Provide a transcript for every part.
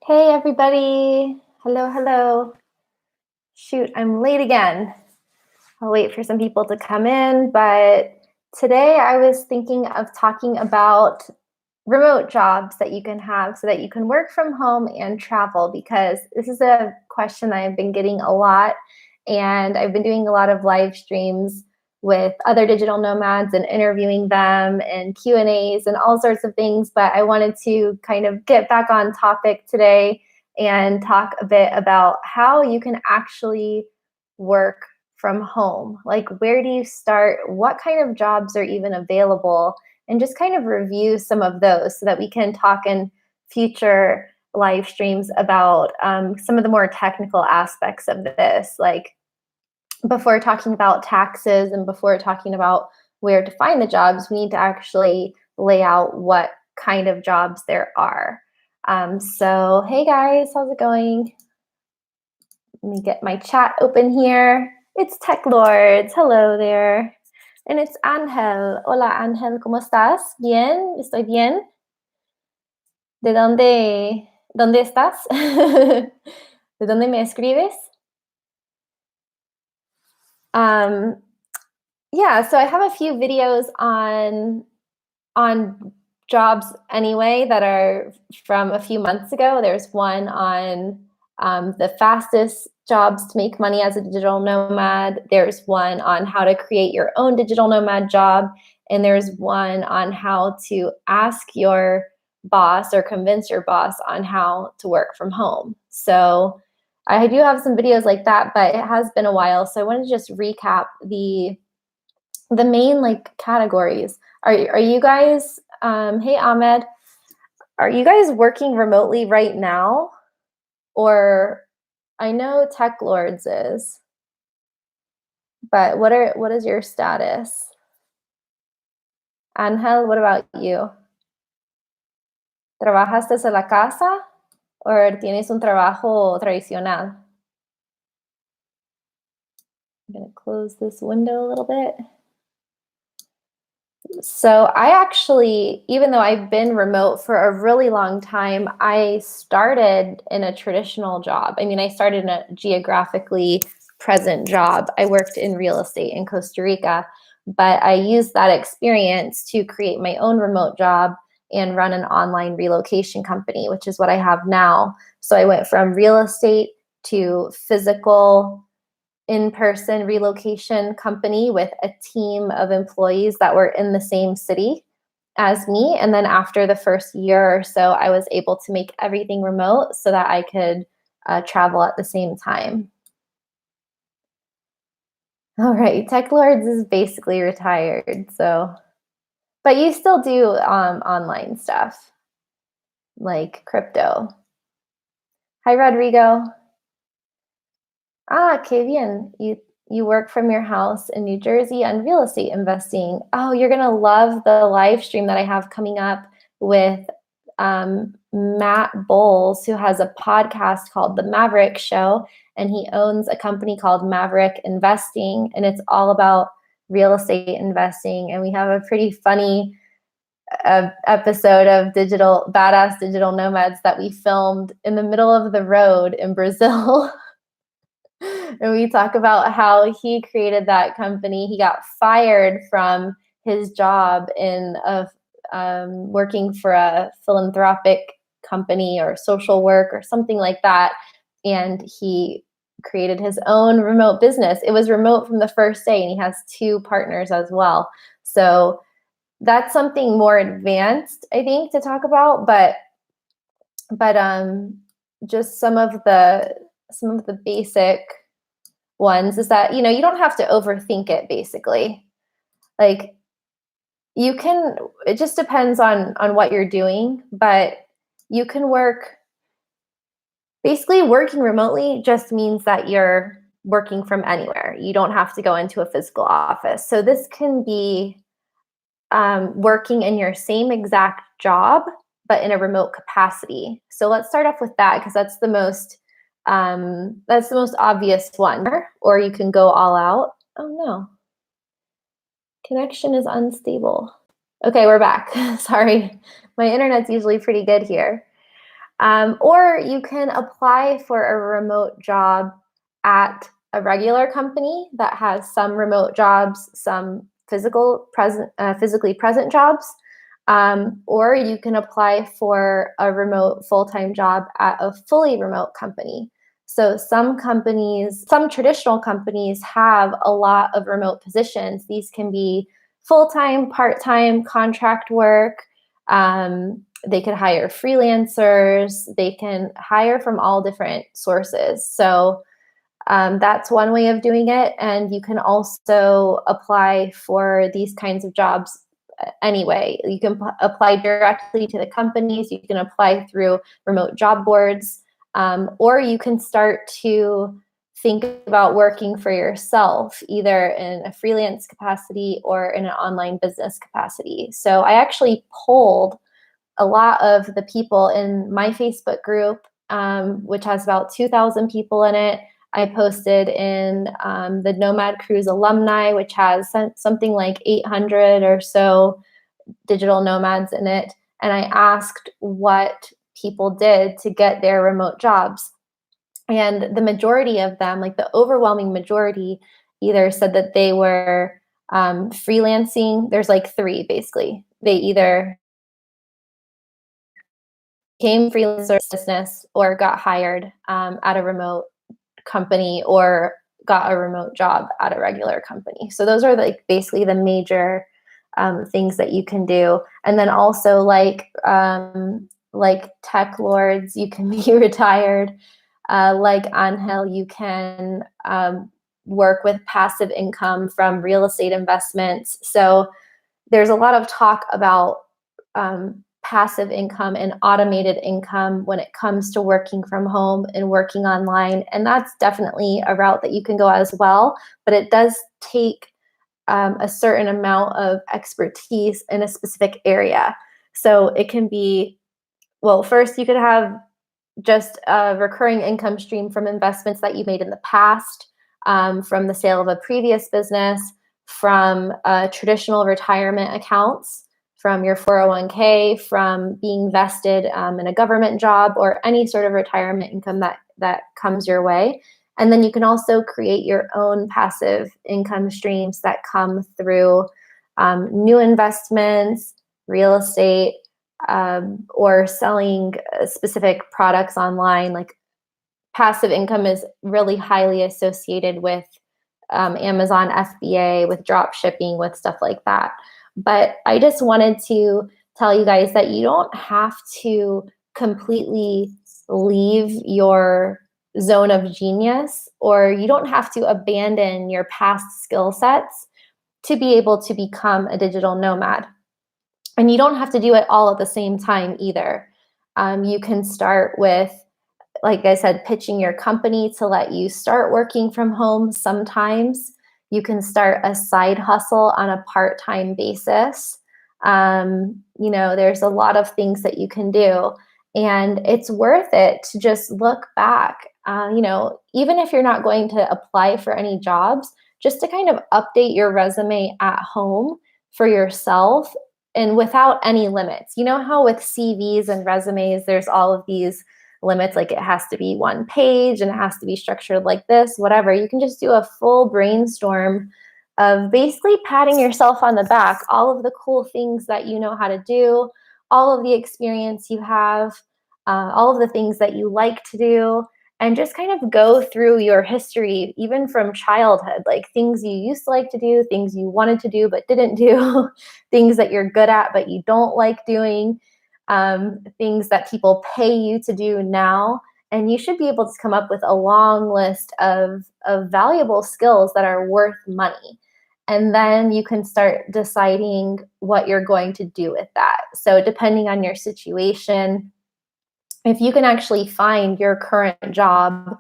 Hey everybody. Hello, hello. Shoot, I'm late again. I'll wait for some people to come in, but today I was thinking of talking about remote jobs that you can have so that you can work from home and travel, because this is a question that I've been getting a lot, and I've been doing a lot of live streams with other digital nomads and interviewing them and Q&As and all sorts of things, but I wanted to kind of get back on topic today and talk a bit about how you can actually work from home. Like, where do you start? What kind of jobs are even available? And just kind of review some of those so that we can talk in future live streams about some of the more technical aspects of this, like before talking about taxes and before talking about where to find the jobs, we need to actually lay out what kind of jobs there are. So hey guys, how's it going? Let me get my chat open here. It's Tech Lords. Hello there. And it's Ángel. Hola Ángel, ¿cómo estás? Bien, estoy bien. ¿De dónde estás? ¿De dónde me escribes? Yeah, so I have a few videos on jobs anyway that are from a few months ago. There's one on the fastest jobs to make money as a digital nomad. There's one on how to create your own digital nomad job. And there's one on how to ask your boss or convince your boss on how to work from home. So I do have some videos like that, but it has been a while. So I want to just recap the main like categories. Are you guys, hey Ahmed, are you guys working remotely right now? Or I know Tech Lords is, but what is your status? Ángel, what about you? ¿Trabajas desde la casa o tienes un trabajo tradicional? I'm gonna close this window a little bit. So I actually, even though I've been remote for a really long time, I started in a traditional job. I mean, I started in a geographically present job. I worked in real estate in Costa Rica, but I used that experience to create my own remote job and run an online relocation company, which is what I have now. So I went from real estate to physical in-person relocation company with a team of employees that were in the same city as me. And then after the first year or so, I was able to make everything remote so that I could travel at the same time. All right, Tech Lords is basically retired, so, but you still do online stuff like crypto. Hi, Rodrigo. Ah, qué bien. You work from your house in New Jersey on real estate investing. Oh, you're gonna love the live stream that I have coming up with Matt Bowles, who has a podcast called The Maverick Show, and he owns a company called Maverick Investing, and it's all about real estate investing. And we have a pretty funny episode of Badass Digital Nomads that we filmed in the middle of the road in Brazil. And we talk about how he created that company. He got fired from his job in working for a philanthropic company or social work or something like that. And he created his own remote business. It was remote from the first day, and he has 2 partners as well. So that's something more advanced, I think, to talk about. But just some of the basic ones is that, you know, you don't have to overthink it, basically. Like, it just depends on what you're doing, but you can basically working remotely just means that you're working from anywhere. You don't have to go into a physical office. So this can be working in your same exact job, but in a remote capacity. So let's start off with that, because that's the most obvious one. Or you can go all out. Oh no, connection is unstable. Okay, we're back. Sorry, my internet's usually pretty good here. Or you can apply for a remote job at a regular company that has some remote jobs, some physically present jobs, or you can apply for a remote full-time job at a fully remote company. So some traditional companies have a lot of remote positions. These can be full-time, part-time, contract work. They could hire freelancers. They can hire from all different sources. So that's one way of doing it. And you can also apply for these kinds of jobs anyway. You can apply directly to the companies. You can apply through remote job boards, or you can start to think about working for yourself, either in a freelance capacity or in an online business capacity. So I actually polled a lot of the people in my Facebook group, which has about 2,000 people in it. I posted in the Nomad Cruise alumni, which has something like 800 or so digital nomads in it. And I asked what people did to get their remote jobs. And the majority of them, like the overwhelming majority, either said that they were freelancing. There's like three, basically. They either became freelancer business or got hired at a remote company or got a remote job at a regular company. So those are like basically the major things that you can do. And then also like tech lords, you can be retired. Like Angel, you can work with passive income from real estate investments. So there's a lot of talk about passive income and automated income when it comes to working from home and working online. And that's definitely a route that you can go as well, but it does take a certain amount of expertise in a specific area. So it can be, well, first you could have just a recurring income stream from investments that you made in the past, from the sale of a previous business, from traditional retirement accounts, from your 401k, from being vested in a government job, or any sort of retirement income that comes your way. And then you can also create your own passive income streams that come through new investments, real estate, or selling specific products online. Like passive income is really highly associated with Amazon FBA, with drop shipping, with stuff like that. But I just wanted to tell you guys that you don't have to completely leave your zone of genius, or you don't have to abandon your past skill sets to be able to become a digital nomad. And you don't have to do it all at the same time either. You can start with, like I said, pitching your company to let you start working from home sometimes. You can start a side hustle on a part-time basis. There's a lot of things that you can do. And it's worth it to just look back, even if you're not going to apply for any jobs, just to kind of update your resume at home for yourself and without any limits. You know how with CVs and resumes, there's all of these limits, like it has to be one page and it has to be structured like this, whatever. You can just do a full brainstorm of basically patting yourself on the back, all of the cool things that you know how to do, all of the experience you have, all of the things that you like to do, and just kind of go through your history, even from childhood, like things you used to like to do, things you wanted to do but didn't do, things that you're good at but you don't like doing, things that people pay you to do now. And you should be able to come up with a long list of valuable skills that are worth money. And then you can start deciding what you're going to do with that. So depending on your situation, if you can actually find your current job,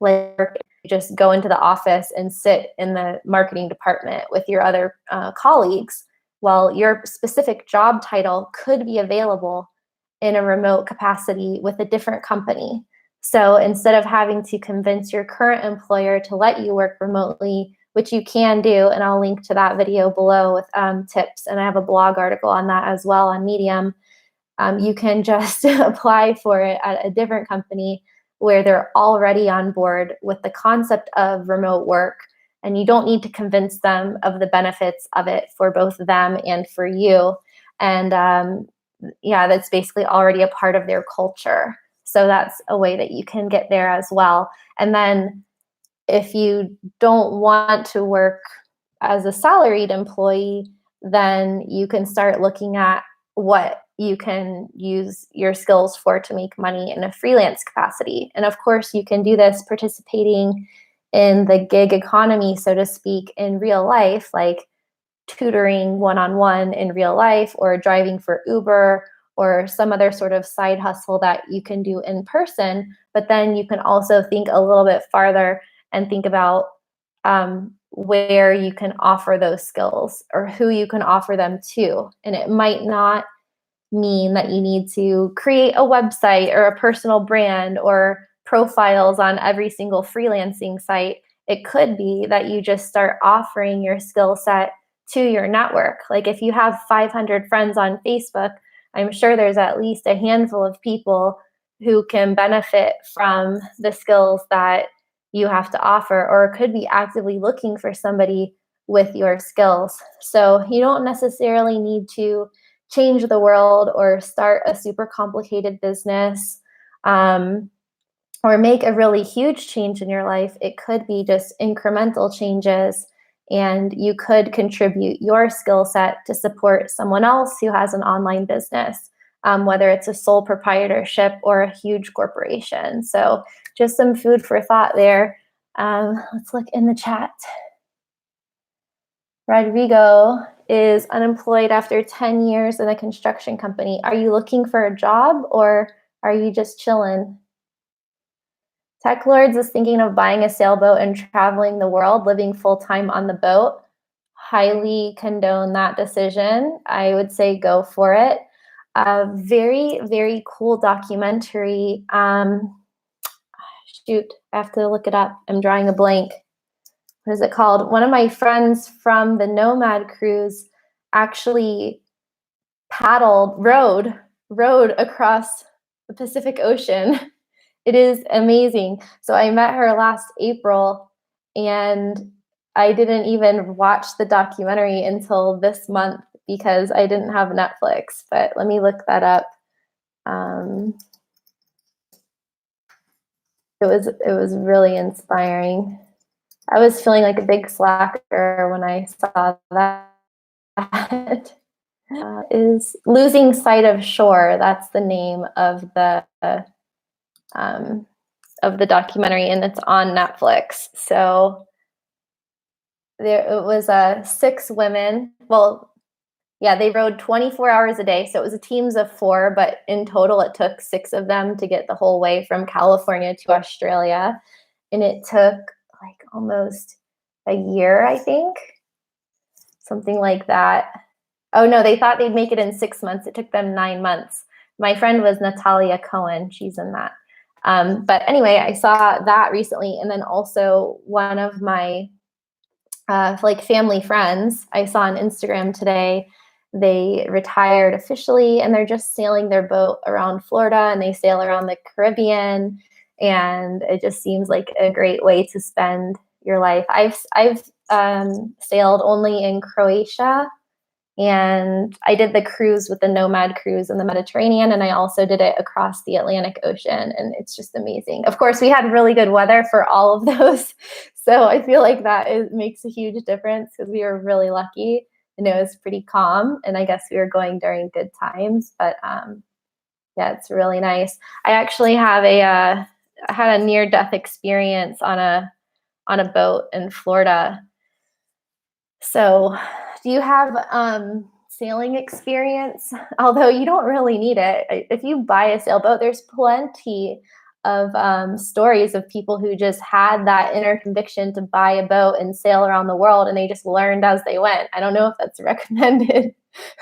like just go into the office and sit in the marketing department with your other colleagues, well, your specific job title could be available in a remote capacity with a different company. So instead of having to convince your current employer to let you work remotely, which you can do, and I'll link to that video below with tips, and I have a blog article on that as well on Medium, you can just apply for it at a different company where they're already on board with the concept of remote work, and you don't need to convince them of the benefits of it for both them and for you. And yeah, that's basically already a part of their culture. So that's a way that you can get there as well. And then if you don't want to work as a salaried employee, then you can start looking at what you can use your skills for to make money in a freelance capacity. And of course, you can do this participating in the gig economy, so to speak, in real life, like tutoring one-on-one in real life, or driving for Uber, or some other sort of side hustle that you can do in person. But then you can also think a little bit farther and think about where you can offer those skills or who you can offer them to. And it might not mean that you need to create a website or a personal brand or profiles on every single freelancing site. It could be that you just start offering your skill set to your network. Like if you have 500 friends on Facebook, I'm sure there's at least a handful of people who can benefit from the skills that you have to offer, or could be actively looking for somebody with your skills. So you don't necessarily need to change the world or start a super complicated business or make a really huge change in your life. It could be just incremental changes, and you could contribute your skill set to support someone else who has an online business, whether it's a sole proprietorship or a huge corporation. So just some food for thought there. Let's look in the chat. Rodrigo is unemployed after 10 years in a construction company. Are you looking for a job, or are you just chilling? Tech Lords is thinking of buying a sailboat and traveling the world, living full-time on the boat. Highly condone that decision. I would say go for it. Very, very cool documentary. Shoot, I have to look it up. I'm drawing a blank. What is it called? One of my friends from the Nomad cruise actually rowed across the Pacific Ocean. It is amazing. So I met her last April, and I didn't even watch the documentary until this month because I didn't have Netflix, but let me look that up. It was really inspiring. I was feeling like a big slacker when I saw that. Is Losing Sight of Shore. That's the name of the documentary, and it's on Netflix. So it was 6 women. Well, yeah, they rowed 24 hours a day. So it was teams of 4, but in total it took 6 of them to get the whole way from California to Australia. And it took like almost a year, I think, something like that. Oh no, they thought they'd make it in 6 months. It took them 9 months. My friend was Natalia Cohen. She's in that. But anyway, I saw that recently. And then also one of my like family friends, I saw on Instagram today, they retired officially, and they're just sailing their boat around Florida, and they sail around the Caribbean. And it just seems like a great way to spend your life. I've sailed only in Croatia, and I did the cruise with the Nomad cruise in the Mediterranean, and I also did it across the Atlantic Ocean, and it's just amazing. Of course, we had really good weather for all of those, so I feel like that makes a huge difference because we were really lucky, and it was pretty calm, and I guess we were going during good times, but yeah, it's really nice. I actually have I had a near-death experience on a boat in Florida. So do you have sailing experience? Although you don't really need it. If you buy a sailboat, there's plenty of stories of people who just had that inner conviction to buy a boat and sail around the world, and they just learned as they went. I don't know if that's recommended,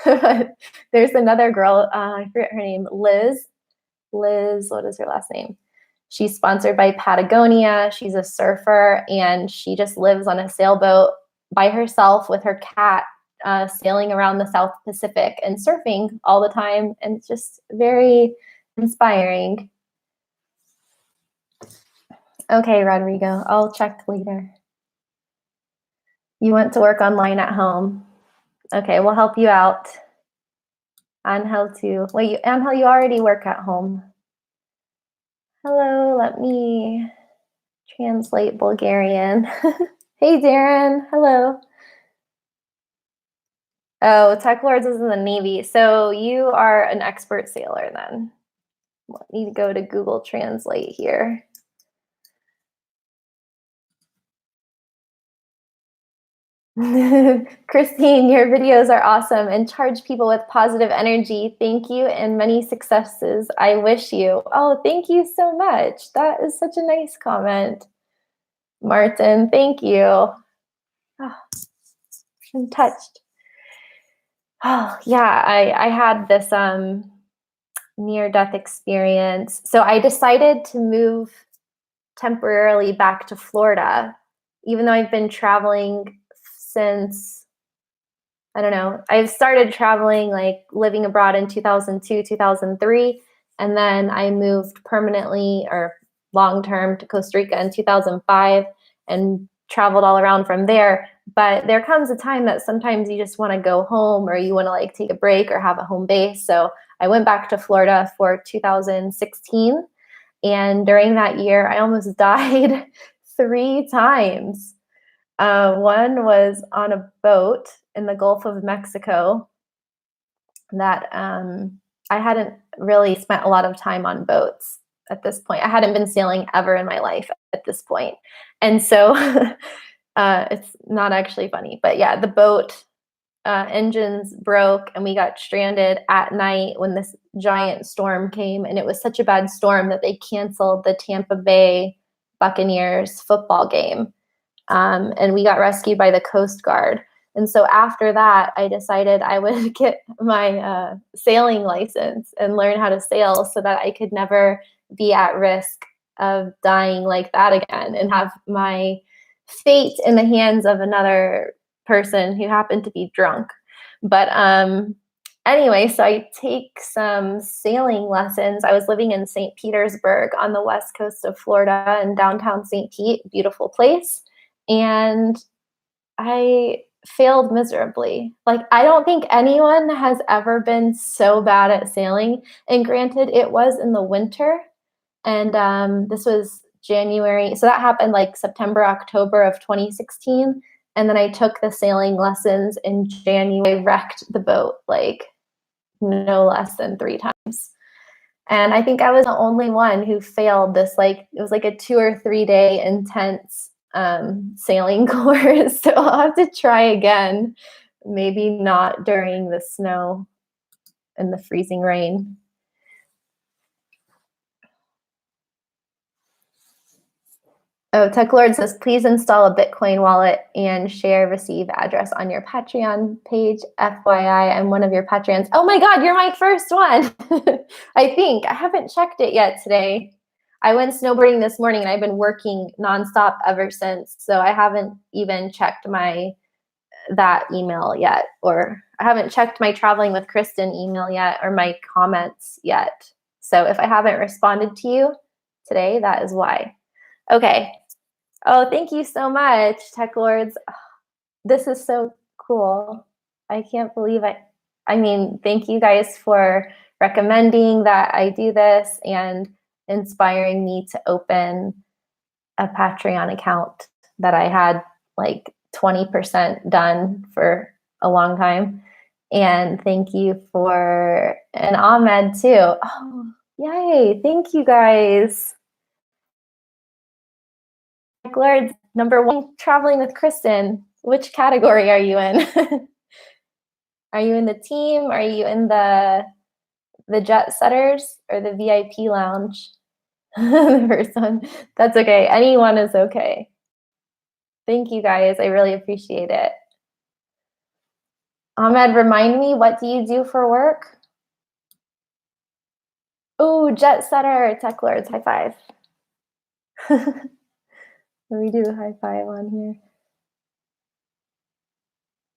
but there's another girl, I forget her name, Liz, what is her last name? She's sponsored by Patagonia. She's a surfer, and she just lives on a sailboat by herself with her cat sailing around the South Pacific and surfing all the time. And it's just very inspiring. Okay, Rodrigo, I'll check later. You want to work online at home. Okay, we'll help you out. Angel too. Wait, Angel, you already work at home. Hello, let me translate Bulgarian. Hey, Darren, hello. Oh, Tech Lords is in the Navy. So you are an expert sailor then. Let me go to Google Translate here. Christine, your videos are awesome and charge people with positive energy. Thank you and many successes. I wish you. Oh, thank you so much. That is such a nice comment. Martin, thank you. Oh, I'm touched. Oh, yeah, I had this near-death experience. So I decided to move temporarily back to Florida, even though I've been traveling since, I don't know, I've started traveling, like living abroad in 2002, 2003, and then I moved permanently or long-term to Costa Rica in 2005 and traveled all around from there. But there comes a time that sometimes you just want to go home or you want to like take a break or have a home base. So I went back to Florida for 2016. And during that year, I almost died 3 times. One was on a boat in the Gulf of Mexico that I hadn't really spent a lot of time on boats at this point. I hadn't been sailing ever in my life at this point. And so it's not actually funny, but yeah, the boat engines broke and we got stranded at night when this giant storm came. And it was such a bad storm that they canceled the Tampa Bay Buccaneers football game. And we got rescued by the Coast Guard. And so after that, I decided I would get my sailing license and learn how to sail so that I could never be at risk of dying like that again and have my fate in the hands of another person who happened to be drunk. But anyway, so I take some sailing lessons. I was living in St. Petersburg on the west coast of Florida in downtown St. Pete, beautiful place. And I failed miserably. Like, I don't think anyone has ever been so bad at sailing. And granted, it was in the winter. And this was January. So that happened like September, October of 2016. And then I took the sailing lessons in January, wrecked the boat like no less than 3 times. And I think I was the only one who failed this, like, it was like a 2 or 3 day intense sailing course. So I'll have to try again, maybe not during the snow and the freezing rain. Oh, Tech Lord says, please install a Bitcoin wallet and share receive address on your Patreon page. FYI, I'm one of your Patreons. Oh my God, you're my first one. I think. I haven't checked it yet today. I went snowboarding this morning and I've been working nonstop ever since. So I haven't even checked that email yet, or I haven't checked my Traveling with Kristen email yet or my comments yet. So if I haven't responded to you today, that is why. Okay. Oh, thank you so much, Tech Lords. This is so cool. I can't believe I mean, thank you guys for recommending that I do this and inspiring me to open a Patreon account that I had like 20% done for a long time. And thank you for an Ahmed too. Oh, yay. Thank you guys. Lords, number 1, Traveling with Kristen. Which category are you in? Are you in the team? Are you in the jet setters or the VIP lounge? The first one. That's okay. Anyone is okay. Thank you guys. I really appreciate it. Ahmed, remind me, what do you do for work? Oh, jet setter, Tech Lords, high five. Let me do a high five on here.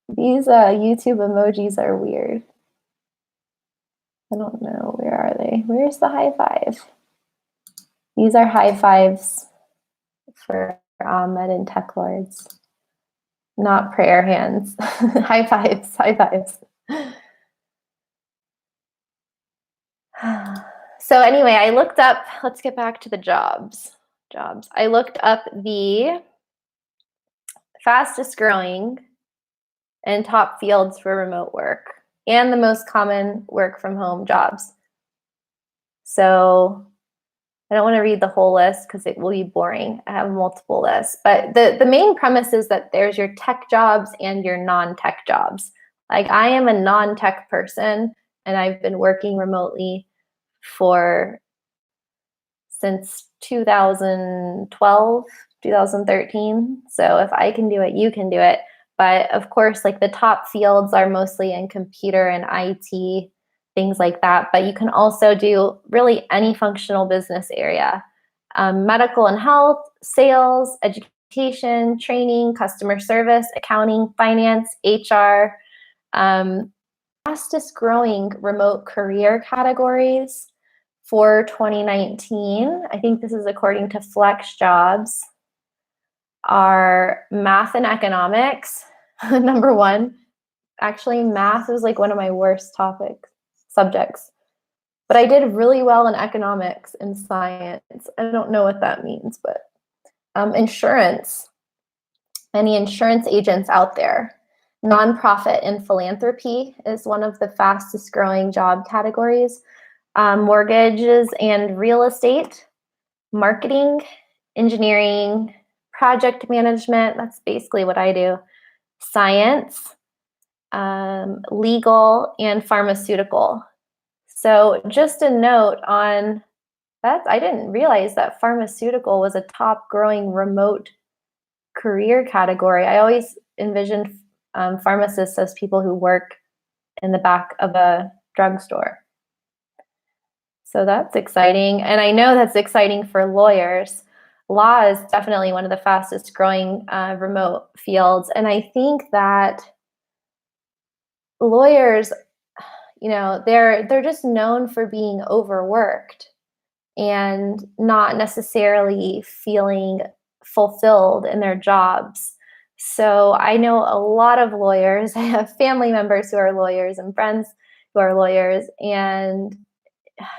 These YouTube emojis are weird. I don't know. Where are they? Where's the high five? These are high fives for Ahmed and Tech Lords, not prayer hands. High fives, high fives. So anyway, I looked up, let's get back to the jobs. I looked up the fastest growing and top fields for remote work and the most common work from home jobs. So I don't want to read the whole list because it will be boring. I have multiple lists, but the main premise is that there's your tech jobs and your non-tech jobs. Like I am a non-tech person and I've been working remotely since 2012, 2013. So if I can do it, you can do it. But of course, like the top fields are mostly in computer and IT, things like that. But you can also do really any functional business area. Medical and health, sales, education, training, customer service, accounting, finance, HR. Fastest growing remote career categories for 2019, I think this is according to Flex Jobs, are math and economics, number one. Actually, math was like one of my worst subjects. But I did really well in economics and science. I don't know what that means, but insurance, any insurance agents out there. Nonprofit and philanthropy is one of the fastest growing job categories. Mortgages and real estate, marketing, engineering, project management, that's basically what I do, science, legal, and pharmaceutical. So just a note on that, I didn't realize that pharmaceutical was a top growing remote career category. I always envisioned pharmacists as people who work in the back of a drugstore. So that's exciting. And I know that's exciting for lawyers. Law is definitely one of the fastest growing remote fields. And I think that lawyers, they're just known for being overworked and not necessarily feeling fulfilled in their jobs. So I know a lot of lawyers. I have family members who are lawyers and friends who are lawyers, and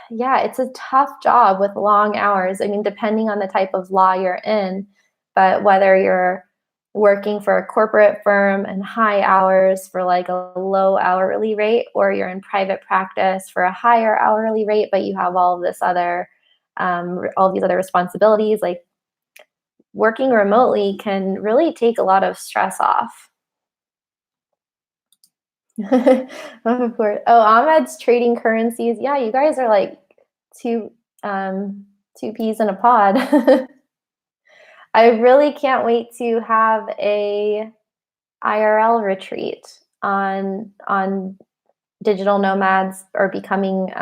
yeah, it's a tough job with long hours. I mean, depending on the type of law you're in, but whether you're working for a corporate firm and high hours for like a low hourly rate, or you're in private practice for a higher hourly rate, but you have all these other responsibilities, like working remotely can really take a lot of stress off. Of course. Oh, Ahmed's trading currencies. Yeah, you guys are like two peas in a pod. I really can't wait to have a IRL retreat on digital nomads or becoming,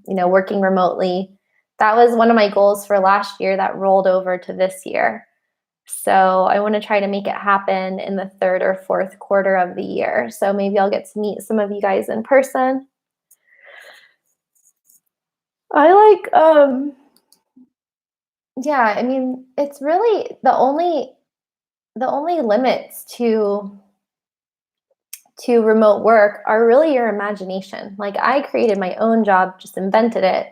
working remotely. That was one of my goals for last year that rolled over to this year. So I want to try to make it happen in the third or fourth quarter of the year. So maybe I'll get to meet some of you guys in person. I mean, it's really the only limits to remote work are really your imagination. Like I created my own job, just invented it,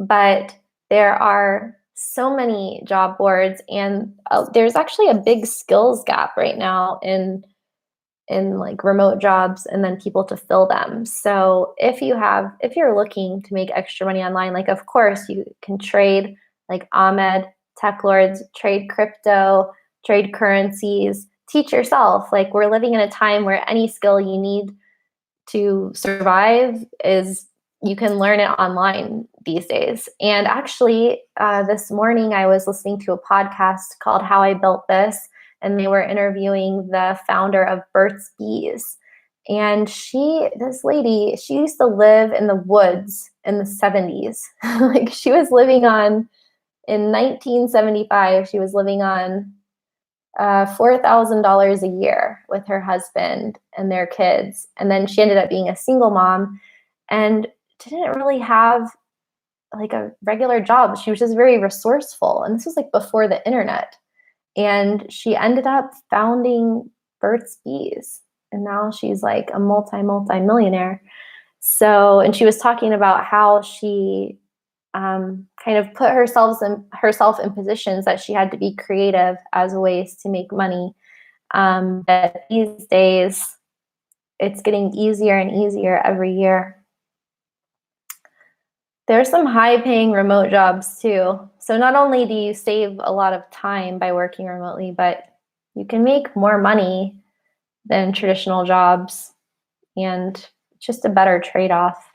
but there are so many job boards, and there's actually a big skills gap right now in like remote jobs, and then people to fill them. So if you're looking to make extra money online, like of course you can trade like Ahmed, Tech Lords, trade crypto, trade currencies, teach yourself. Like we're living in a time where any skill you need to survive you can learn it online these days. And actually, this morning I was listening to a podcast called How I Built This, and they were interviewing the founder of Burt's Bees. And this lady, she used to live in the woods in the 70s. Like she was living in 1975, she was living on $4,000 a year with her husband and their kids. And then she ended up being a single mom and didn't really have like a regular job. She was just very resourceful. And this was like before the internet. And she ended up founding Burt's Bees. And now she's like a multi-millionaire. So, and she was talking about how she kind of put herself in positions that she had to be creative as ways to make money. But these days, it's getting easier and easier every year. There's some high-paying remote jobs too. So not only do you save a lot of time by working remotely, but you can make more money than traditional jobs, and just a better trade-off.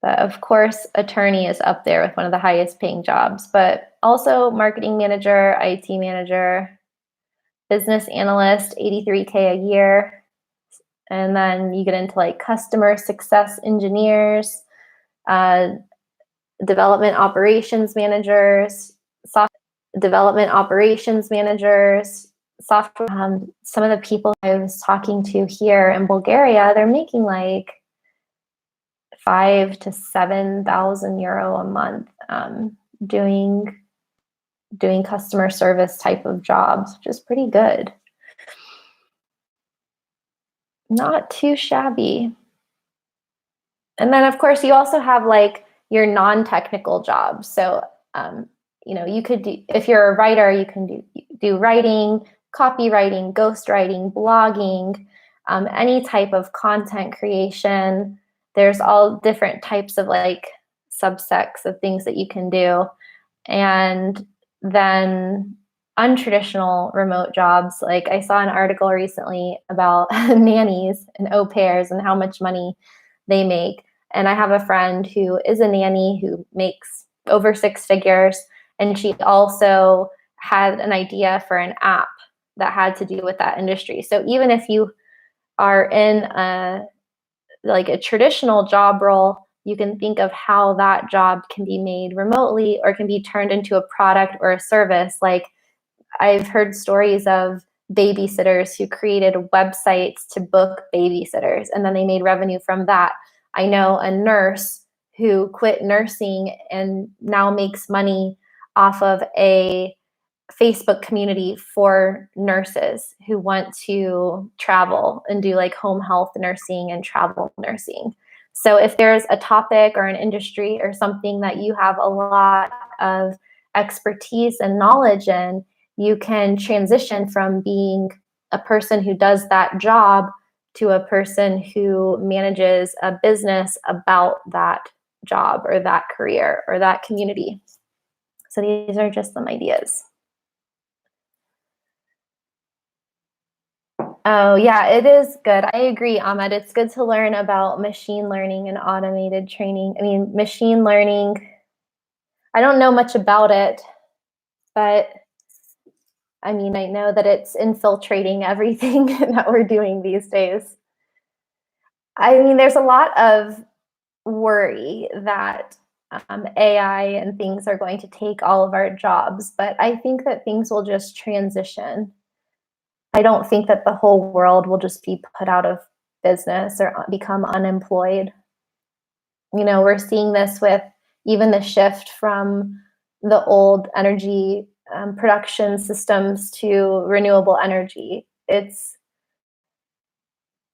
But of course, attorney is up there with one of the highest paying jobs, but also marketing manager, IT manager, business analyst, $83K a year. And then you get into like customer success engineers, development operations managers, software. Some of the people I was talking to here in Bulgaria, they're making like 5,000 to 7,000 euro a month doing customer service type of jobs, which is pretty good. Not too shabby. And then of course you also have like your non-technical jobs. So you could do, if you're a writer, you can do writing, copywriting, ghostwriting, blogging, any type of content creation. There's all different types of like subsects of things that you can do. And then untraditional remote jobs, like I saw an article recently about nannies and au pairs and how much money they make. And I have a friend who is a nanny who makes over 6 figures, and she also had an idea for an app that had to do with that industry. So even if you are in a traditional job role, you can think of how that job can be made remotely or can be turned into a product or a service. Like I've heard stories of babysitters who created websites to book babysitters, and then they made revenue from that. I know a nurse who quit nursing and now makes money off of a Facebook community for nurses who want to travel and do like home health nursing and travel nursing. So if there's a topic or an industry or something that you have a lot of expertise and knowledge in, you can transition from being a person who does that job to a person who manages a business about that job or that career or that community. So these are just some ideas. Oh yeah, it is good. I agree, Ahmed. It's good to learn about machine learning and automated training. I mean, machine learning, I don't know much about it, but I mean, I know that it's infiltrating everything that we're doing these days. I mean, there's a lot of worry that AI and things are going to take all of our jobs, but I think that things will just transition. I don't think that the whole world will just be put out of business or become unemployed. We're seeing this with even the shift from the old energy production systems to renewable energy. It's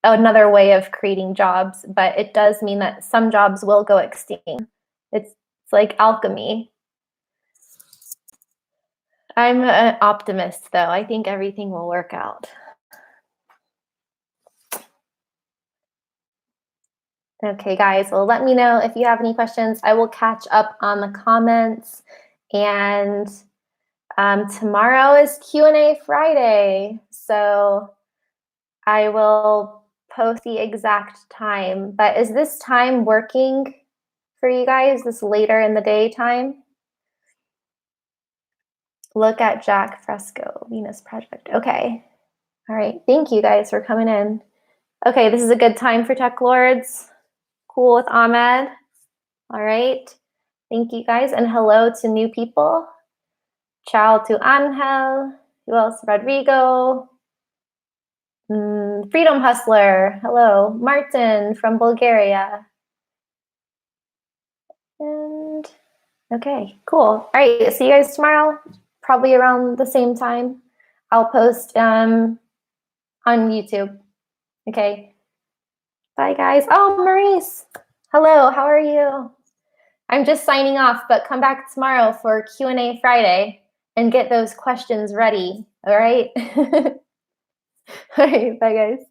another way of creating jobs, but it does mean that some jobs will go extinct. It's like alchemy. I'm an optimist, though. I think everything will work out. Okay, guys, well, let me know if you have any questions. I will catch up on the comments. And tomorrow is Q&A Friday. So I will post the exact time. But is this time working for you guys, this later in the day time? Look at Jack Fresco, Venus Project. Okay. All right. Thank you guys for coming in. Okay, this is a good time for Tech Lords. Cool with Ahmed. All right. Thank you guys. And hello to new people. Ciao to Angel. Who else? Rodrigo. Freedom Hustler. Hello. Martin from Bulgaria. And okay, cool. All right, see you guys tomorrow, probably around the same time. I'll post on YouTube. Okay. Bye, guys. Oh, Maurice. Hello, how are you? I'm just signing off, but come back tomorrow for Q&A Friday and get those questions ready. All right? All right, bye, guys.